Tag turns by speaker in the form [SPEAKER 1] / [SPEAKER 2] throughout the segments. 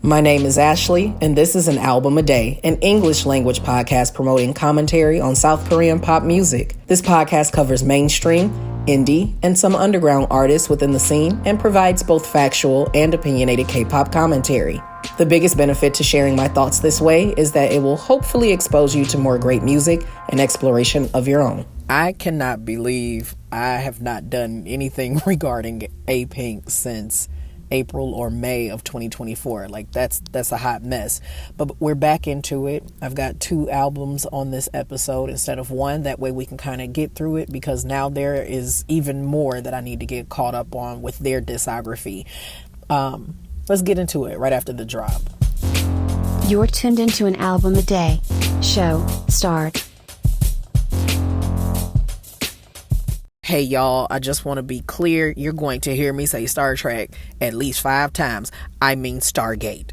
[SPEAKER 1] My name is Ashley, and this is An Album a Day, an English language podcast promoting commentary on South Korean pop music. This podcast covers mainstream, indie, and some underground artists within the scene and provides both factual and opinionated K-pop commentary. The biggest benefit to sharing my thoughts this way is that it will hopefully expose you to more great music and exploration of your own. I cannot believe I have not done anything regarding Apink since April or May of 2024. Like that's a hot mess, but we're back into it. I've got 2 albums on this episode instead of 1. That way we can kind of get through it, because now there is even more that I need to get caught up on with their discography. Let's get into it right after the drop.
[SPEAKER 2] You're tuned into An Album a Day. Show start.
[SPEAKER 1] Hey y'all, I just want to be clear. You're going to hear me say Star Trek at least 5 times. I mean Stargate.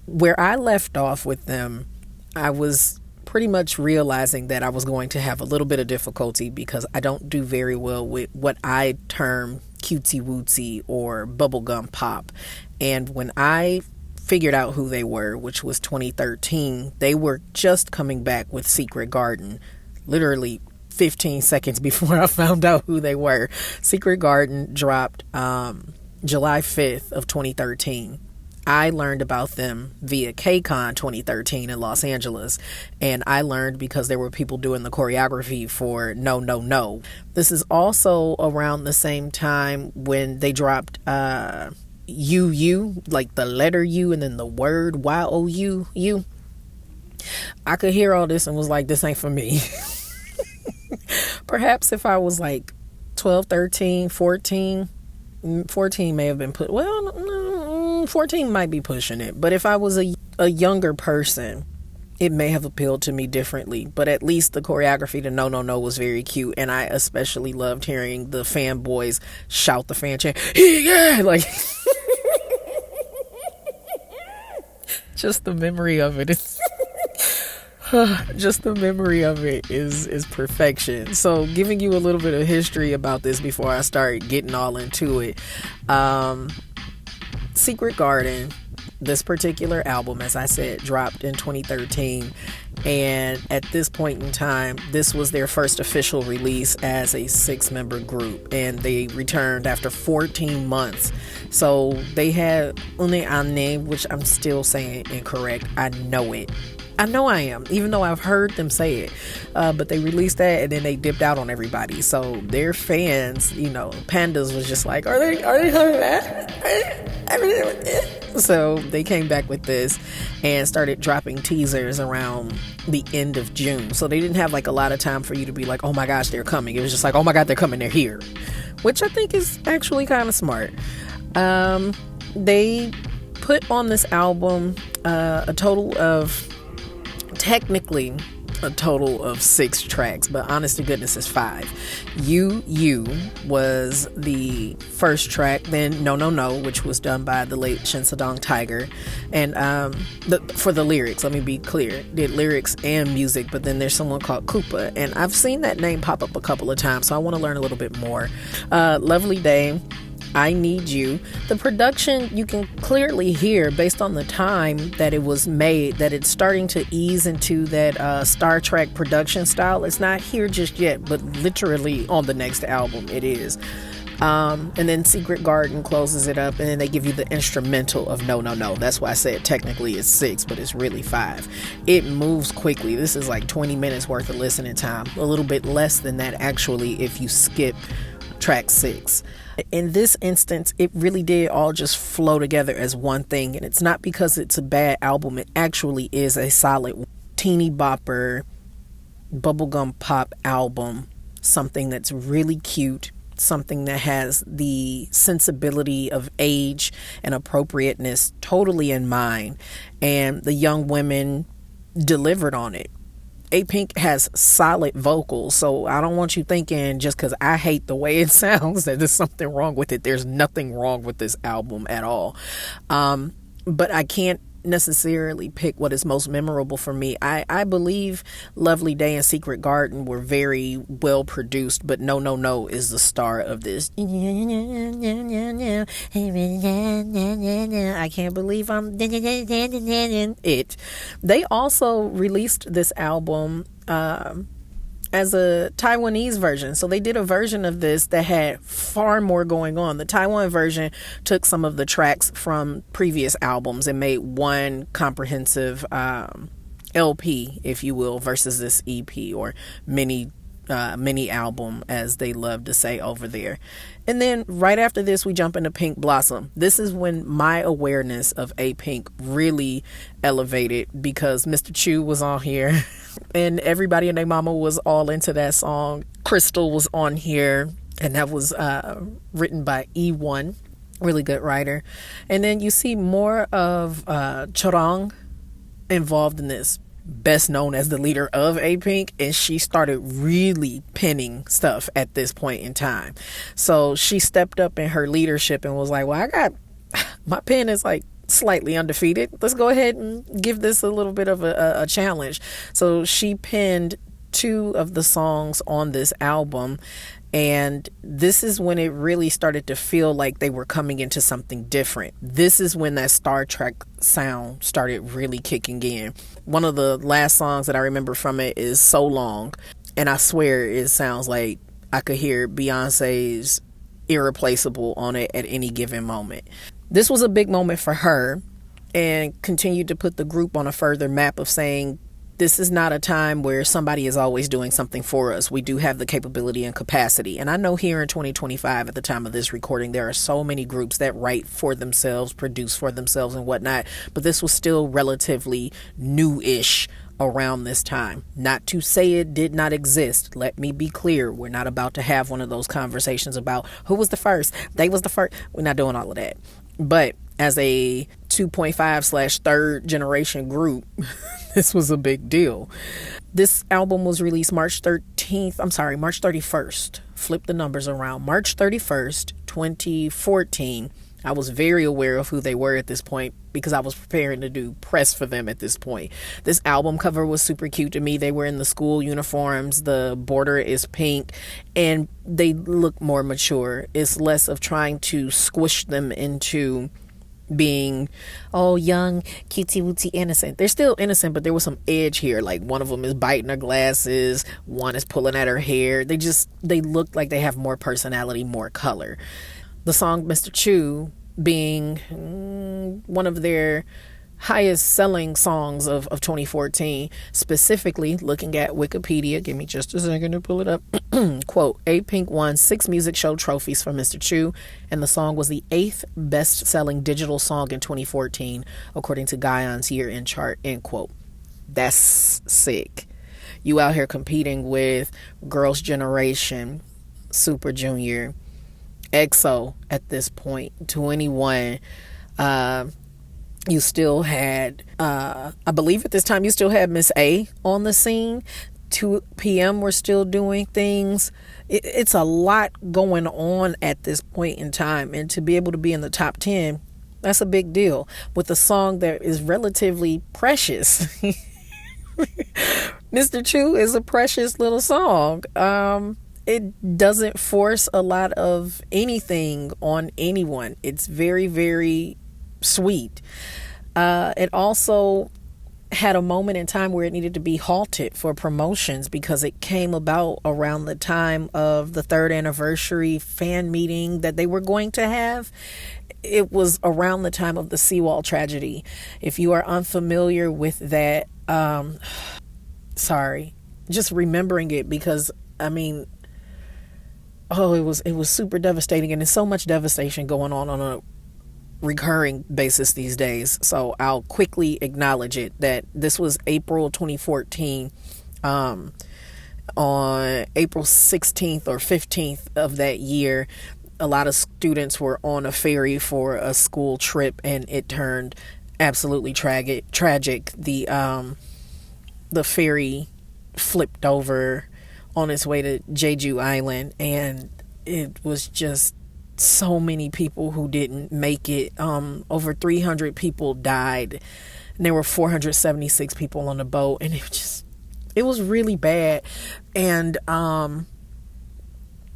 [SPEAKER 1] Where I left off with them, I was pretty much realizing that I was going to have a little bit of difficulty because I don't do very well with what I term cutesy wootsy or bubblegum pop. And when I figured out who they were, which was 2013, they were just coming back with Secret Garden, literally 15 seconds before I found out who they were. Secret Garden dropped July 5th of 2013. I learned about them via KCON 2013 in Los Angeles, and I learned because there were people doing the choreography for No No No. This is also around the same time when they dropped U, like the letter U and then the word YOU. I could hear all this and was like, this ain't for me. Perhaps if I was like 12, 13, 14 may have been 14 might be pushing it. But if I was a younger person, it may have appealed to me differently. But at least the choreography to No No No was very cute. And I especially loved hearing the fanboys shout the fan chant. Yeah! Like, just the memory of it is... just the memory of it is perfection. So giving you a little bit of history about this before I start getting all into it. Secret Garden, this particular album, as I said, dropped in 2013. And at this point in time, this was their first official release as a 6-member group. And they returned after 14 months. So they had Une Année, which I'm still saying incorrect. I know it. I know I am, even though I've heard them say it. But they released that and then they dipped out on everybody. So their fans, Pandas was just like, are they coming back? So they came back with this and started dropping teasers around the end of June. So they didn't have like a lot of time for you to be like, oh my gosh, they're coming. It was just like, oh my God, they're coming, they're here. Which I think is actually kind of smart. They put on this album technically a total of 6 tracks, but honest to goodness is 5. You was the first track, then No No No, which was done by the late Shin Sedong Tiger, and for the lyrics, let me be clear, did lyrics and music, but then there's someone called Koopa, and I've seen that name pop up a couple of times, so I want to learn a little bit more. Lovely Day, I Need You. The production, you can clearly hear based on the time that it was made that it's starting to ease into that Star Trek production style. It's not here just yet, but literally on the next album it is. And then Secret Garden closes it up, and then they give you the instrumental of No No No. That's why I said technically it's 6, but it's really 5. It moves quickly. This is like 20 minutes worth of listening time. A little bit less than that actually if you skip track 6. In this instance, it really did all just flow together as one thing, and it's not because it's a bad album. It actually is a solid teeny bopper bubblegum pop album, something that's really cute, something that has the sensibility of age and appropriateness totally in mind, and the young women delivered on it. Apink has solid vocals, so I don't want you thinking just because I hate the way it sounds that there's something wrong with it. There's nothing wrong with this album at all. But I can't necessarily pick what is most memorable for me. I believe Lovely Day and Secret Garden were very well produced, but No No No is the star of this. I can't believe I'm it. They also released this album as a Taiwanese version. So they did a version of this that had far more going on. The Taiwan version took some of the tracks from previous albums and made one comprehensive LP, if you will, versus this EP or mini album, as they love to say over there. And then right after this, we jump into Pink Blossom. This is when my awareness of Apink really elevated, because Mr. Chu was on here and everybody and their mama was all into that song. Crystal was on here, and that was written by E1, really good writer. And then you see more of Chorong involved in this, best known as the leader of Apink, and she started really penning stuff at this point in time. So she stepped up in her leadership and was like, well, I got my pen is like slightly undefeated. Let's go ahead and give this a little bit of a challenge. So she penned 2 of the songs on this album, and this is when it really started to feel like they were coming into something different. This is when that Star Trek sound started really kicking in. One of the last songs that I remember from it is So Long, and I swear it sounds like I could hear Beyonce's Irreplaceable on it at any given moment. This was a big moment for her, and continued to put the group on a further map of saying, this is not a time where somebody is always doing something for us. We do have the capability and capacity. And I know here in 2025, at the time of this recording, there are so many groups that write for themselves, produce for themselves and whatnot. But this was still relatively new-ish around this time. Not to say it did not exist. Let me be clear. We're not about to have one of those conversations about who was the first. They was the first. We're not doing all of that. But as a 2.5/3rd generation group, this was a big deal. This album was released March 31st. Flip the numbers around. March 31st, 2014. I was very aware of who they were at this point because I was preparing to do press for them at this point. This album cover was super cute to me. They were in the school uniforms. The border is pink and they look more mature. It's less of trying to squish them into being young, cutesy wootsy innocent. They're still innocent, but there was some edge here. Like one of them is biting her glasses, one is pulling at her hair. They look like they have more personality, more color. The song Mr. Chu being one of their highest selling songs of 2014, specifically looking at Wikipedia. Give me just a second to pull it up. Quote, Apink won 6 music show trophies for Mr. Chu, and the song was the 8th best selling digital song in 2014, according to Gaon's year in chart, end quote. That's sick. You out here competing with Girls' Generation, Super Junior, EXO at this point, 21. You still had, I believe at this time, you still had Miss A on the scene. 2PM were still doing things. It's a lot going on at this point in time. And to be able to be in the top 10, that's a big deal. With a song that is relatively precious. Mr. Chu is a precious little song. It doesn't force a lot of anything on anyone. It's very, very sweet. It also had a moment in time where it needed to be halted for promotions because it came about around the time of the 3rd anniversary fan meeting that they were going to have. It was around the time of the Seawall tragedy. If you are unfamiliar with that, sorry, just remembering it because, I mean, it was super devastating, and there's so much devastation going on a recurring basis these days. So I'll quickly acknowledge it that this was April 2014. On April 16th or 15th of that year, a lot of students were on a ferry for a school trip, and it turned absolutely tragic. The ferry flipped over on its way to Jeju Island, and it was just so many people who didn't make it. Over 300 people died, and there were 476 people on the boat, and it was really bad. And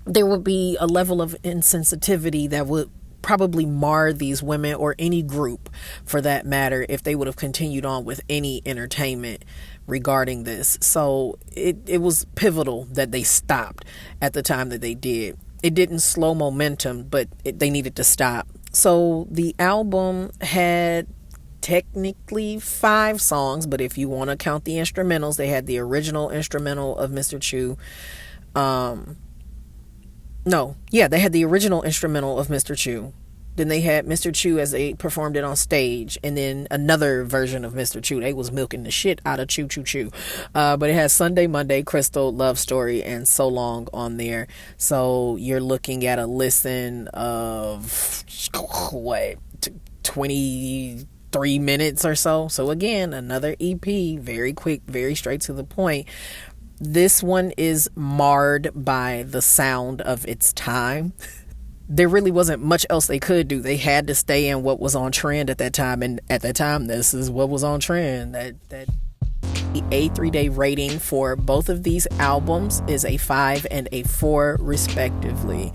[SPEAKER 1] there would be a level of insensitivity that would probably mar these women, or any group for that matter, if they would have continued on with any entertainment regarding this. So it was pivotal that they stopped at the time that they did. It didn't slow momentum, but they needed to stop. So the album had technically 5 songs, but if you want to count the instrumentals, they had the original instrumental of Mr. Chu. They had the original instrumental of Mr. Chu. Then they had Mr. Chu as they performed it on stage, and then another version of Mr. Chu. They was milking the shit out of Choo Choo Choo. But it has Sunday, Monday, Crystal, Love Story, and So Long on there. So you're looking at a listen of 23 minutes or so. So again, another EP, very quick, very straight to the point. This one is marred by the sound of its time. There really wasn't much else they could do. They had to stay in what was on trend at that time, and at that time, this is what was on trend. The A3Day rating for both of these albums is a 5 and a 4 respectively.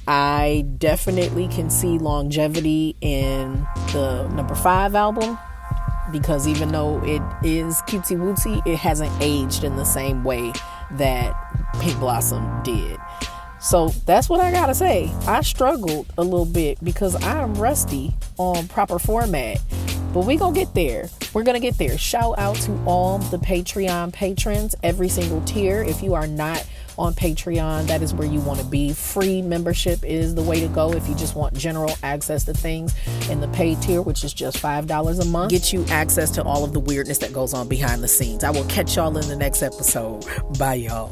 [SPEAKER 1] I definitely can see longevity in the number 5 album, because even though it is cutesy wootsy, it hasn't aged in the same way that Pink Blossom did. So that's what I gotta say. I struggled a little bit because I'm rusty on proper format, but we gonna get there. We're gonna get there. Shout out to all the Patreon patrons, every single tier. If you are not on Patreon, that is where you want to be. Free membership is the way to go if you just want general access to things. In the paid tier, which is just $5 a month, get you access to all of the weirdness that goes on behind the scenes. I will catch y'all in the next episode. Bye, y'all.